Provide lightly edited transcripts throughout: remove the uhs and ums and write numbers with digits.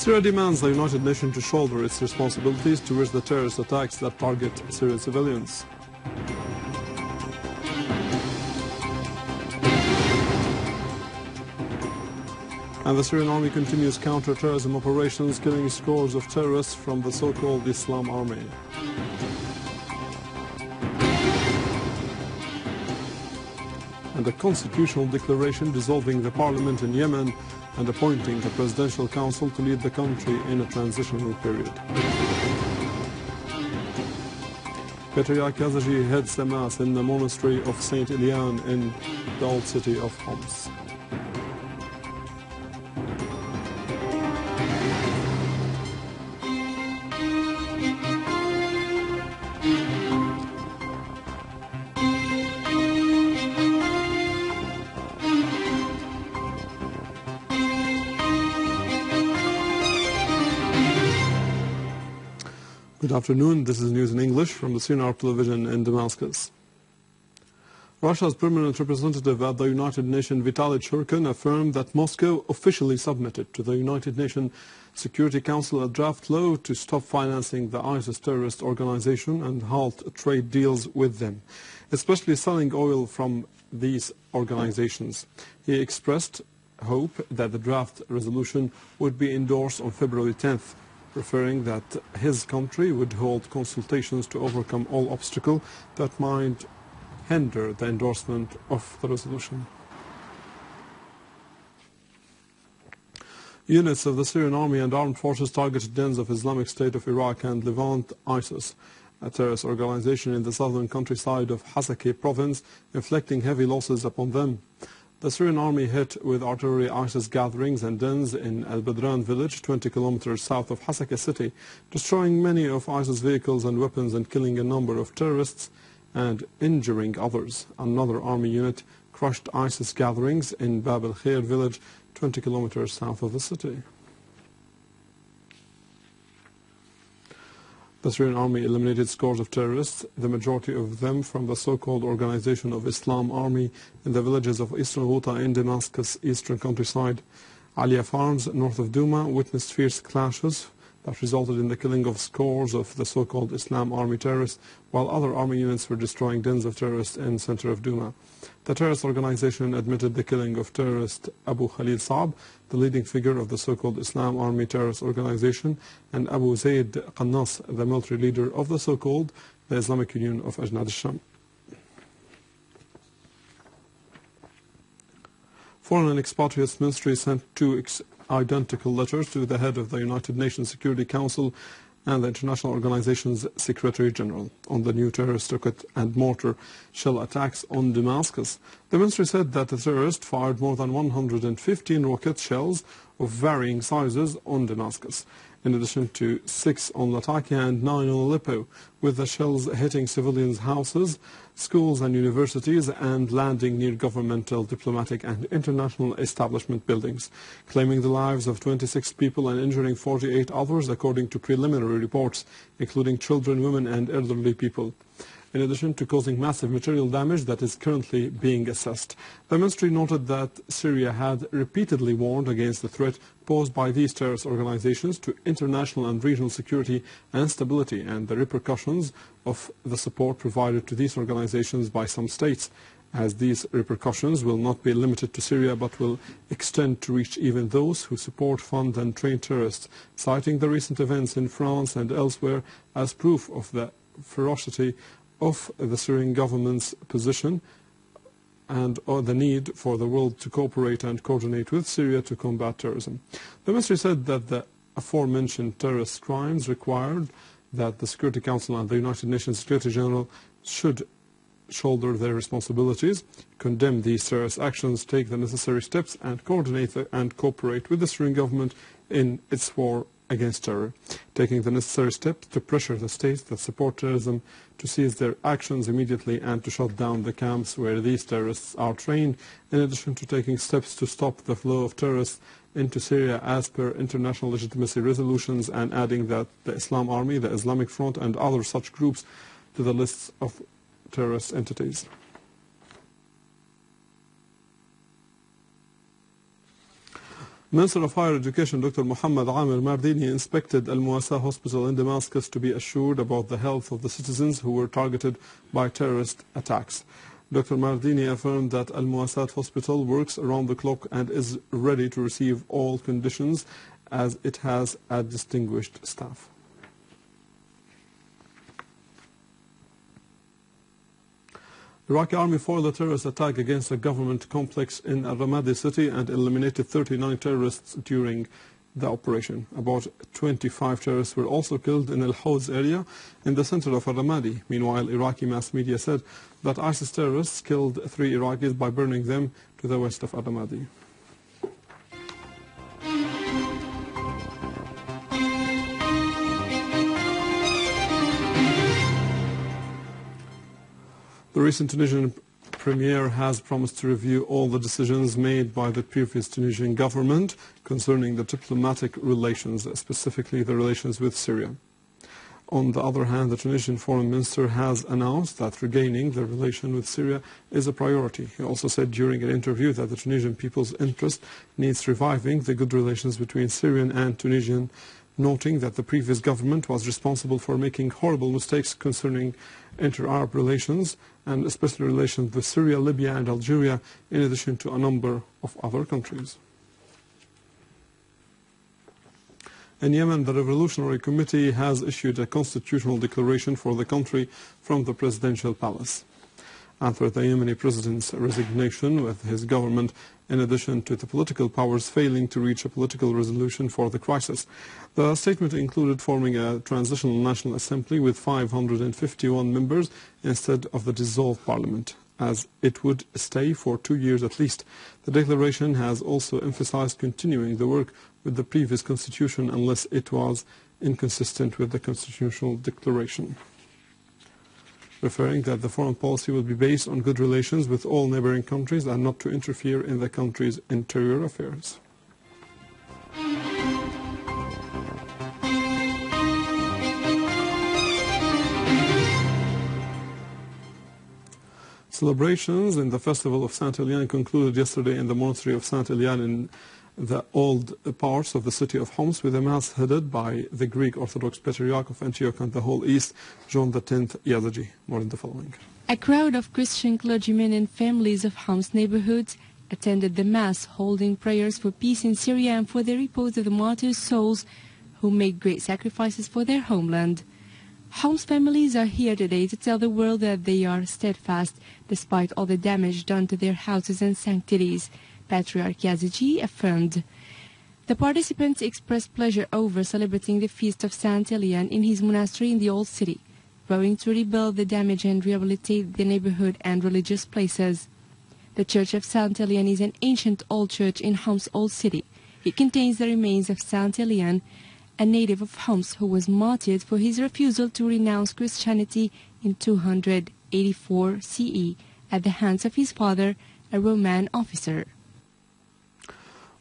Syria demands the United Nations to shoulder its responsibilities towards the terrorist attacks that target Syrian civilians. And the Syrian army continues counter-terrorism operations, killing scores of terrorists from the so-called Islam army. And a constitutional declaration dissolving the parliament in Yemen and appointing a presidential council to lead the country in a transitional period. Patriarch Yazigi heads the mass in the Monastery of Saint Elian in the old city of Homs. Good afternoon, this is news in English from the Syrian television in Damascus. Russia's permanent representative at the United Nations, Vitaly Churkin, affirmed that Moscow officially submitted to the United Nations Security Council a draft law to stop financing the ISIS terrorist organization and halt trade deals with them, especially selling oil from these organizations. He expressed hope that the draft resolution would be endorsed on February 10th. Referring that his country would hold consultations to overcome all obstacles that might hinder the endorsement of the resolution. Units of the Syrian army and armed forces targeted dens of Islamic State of Iraq and Levant ISIS, a terrorist organization in the southern countryside of Hasaka province, inflicting heavy losses upon them. The Syrian army hit with artillery ISIS gatherings and dens in Al-Badran village, 20 kilometers south of Hasaka city, destroying many of ISIS vehicles and weapons and killing a number of terrorists and injuring others. Another army unit crushed ISIS gatherings in Bab al-Khair village, 20 kilometers south of the city. The Syrian army eliminated scores of terrorists, the majority of them from the so-called Organization of Islam Army, in the villages of Eastern Ghouta in Damascus' eastern countryside. Alia farms north of Douma witnessed fierce clashes that resulted in the killing of scores of the so-called Islam Army terrorists, while other army units were destroying dens of terrorists in the center of Douma. The terrorist organization admitted the killing of terrorist Abu Khalil Saab, the leading figure of the so-called Islam Army terrorist organization, and Abu Zayd Qannas, the military leader of the so-called the Islamic Union of Ajnad al-Sham. Foreign and Expatriates Ministry sent two identical letters to the head of the United Nations Security Council and the International Organization's Secretary General on the new terrorist rocket and mortar shell attacks on Damascus. The ministry said that the terrorists fired more than 115 rocket shells of varying sizes on Damascus, in addition to 6 on Latakia and 9 on Aleppo, with the shells hitting civilians' houses, schools and universities, and landing near governmental, diplomatic and international establishment buildings, claiming the lives of 26 people and injuring 48 others, according to preliminary reports, including children, women and elderly people, in addition to causing massive material damage that is currently being assessed. The ministry noted that Syria had repeatedly warned against the threat posed by these terrorist organizations to international and regional security and stability and the repercussions of the support provided to these organizations by some states, as these repercussions will not be limited to Syria but will extend to reach even those who support, fund and train terrorists, citing the recent events in France and elsewhere as proof of the ferocity of the Syrian government's position and the need for the world to cooperate and coordinate with Syria to combat terrorism. The ministry said that the aforementioned terrorist crimes required that the Security Council and the United Nations Secretary General should shoulder their responsibilities, condemn these terrorist actions, take the necessary steps and coordinate and cooperate with the Syrian government in its war against terror, taking the necessary steps to pressure the states that support terrorism to cease their actions immediately and to shut down the camps where these terrorists are trained, in addition to taking steps to stop the flow of terrorists into Syria as per international legitimacy resolutions, and adding that the Islam Army, the Islamic Front and other such groups to the lists of terrorist entities. Minister of Higher Education Dr. Muhammad Amir Mardini inspected Al-Muwasah hospital in Damascus to be assured about the health of the citizens who were targeted by terrorist attacks. Dr. Mardini affirmed that Al-Muwasah hospital works around the clock and is ready to receive all conditions as it has a distinguished staff. Iraqi army foiled a terrorist attack against a government complex in Al-Ramadi city and eliminated 39 terrorists during the operation. About 25 terrorists were also killed in Al-Hawz area in the center of Al-Ramadi. Meanwhile, Iraqi mass media said that ISIS terrorists killed 3 Iraqis by burning them to the west of Al-Ramadi. The recent Tunisian premier has promised to review all the decisions made by the previous Tunisian government concerning the diplomatic relations, specifically the relations with Syria. On the other hand, the Tunisian foreign minister has announced that regaining the relation with Syria is a priority. He also said during an interview that the Tunisian people's interest needs reviving the good relations between Syrian and Tunisian, noting that the previous government was responsible for making horrible mistakes concerning inter-Arab relations, and especially relations with Syria, Libya and Algeria, in addition to a number of other countries. In Yemen, the Revolutionary Committee has issued a constitutional declaration for the country from the presidential palace. After the Yemeni president's resignation with his government, in addition to the political powers failing to reach a political resolution for the crisis, the statement included forming a transitional national assembly with 551 members instead of the dissolved parliament, as it would stay for 2 years at least. The declaration has also emphasized continuing the work with the previous constitution unless it was inconsistent with the constitutional declaration, referring that the foreign policy will be based on good relations with all neighboring countries and not to interfere in the country's interior affairs. Celebrations in the Festival of Saint Elian concluded yesterday in the Monastery of Saint Elian in the old parts of the city of Homs, with a mass headed by the Greek Orthodox Patriarch of Antioch and the whole East, John X Yazigi. More in the following. A crowd of Christian clergymen and families of Homs neighborhoods attended the Mass, holding prayers for peace in Syria and for the repose of the martyrs' souls who made great sacrifices for their homeland. Homs families are here today to tell the world that they are steadfast despite all the damage done to their houses and sanctuaries, Patriarch Yazigi affirmed. The participants expressed pleasure over celebrating the feast of Saint Elian in his monastery in the old city, vowing to rebuild the damage and rehabilitate the neighborhood and religious places. The Church of Saint Elian is an ancient old church in Homs' old city. It contains the remains of Saint Elian, a native of Homs who was martyred for his refusal to renounce Christianity in 284 CE at the hands of his father, a Roman officer.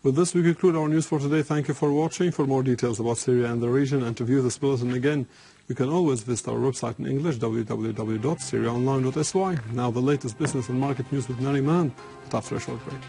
With this, we conclude our news for today. Thank you for watching. For more details about Syria and the region and to view this bulletin again, you can always visit our website in English, www.syriaonline.sy. Now the latest business and market news with Nariman, but after a short break.